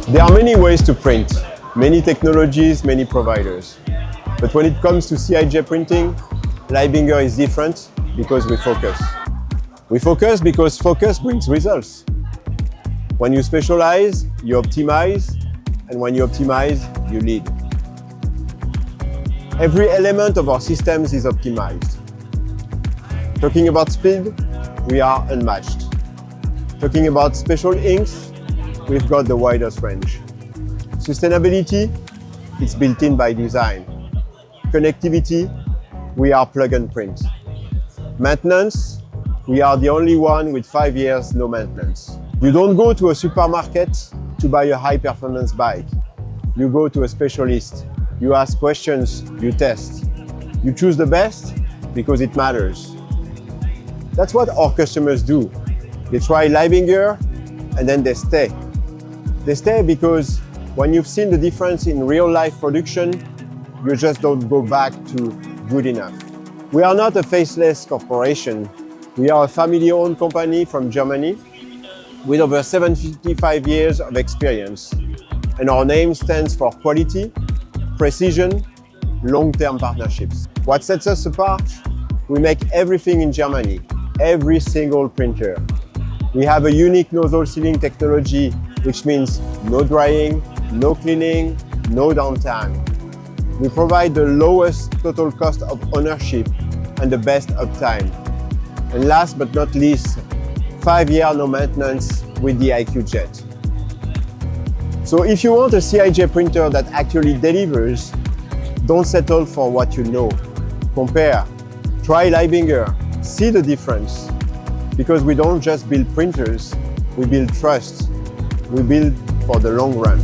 There are many ways to print, many technologies, many providers. But when it comes to CIJ printing, Leibinger is different because we focus. We focus because focus brings results. When you specialize, you optimize, and when you optimize, you lead. Every element of our systems is optimized. Talking about speed, we are unmatched. Talking about special inks, we've got the widest range. Sustainability, it's built in by design. Connectivity, we are plug and print. Maintenance, we are the only one with 5 years no maintenance. You don't go to a supermarket to buy a high-performance bike. You go to a specialist. You ask questions, you test. You choose the best because it matters. That's what our customers do. They try Leibinger and then they stay. They stay because when you've seen the difference in real-life production, you just don't go back to good enough. We are not a faceless corporation. We are a family-owned company from Germany with over 75 years of experience. And our name stands for quality, precision, long-term partnerships. What sets us apart? We make everything in Germany, every single printer. We have a unique nozzle sealing technology, which means no drying, no cleaning, no downtime. We provide the lowest total cost of ownership and the best uptime. And last but not least, 5-year no maintenance with the inkjet. So if you want a CIJ printer that actually delivers, don't settle for what you know. Compare, try Leibinger, see the difference. Because we don't just build printers, we build trust. We build for the long run.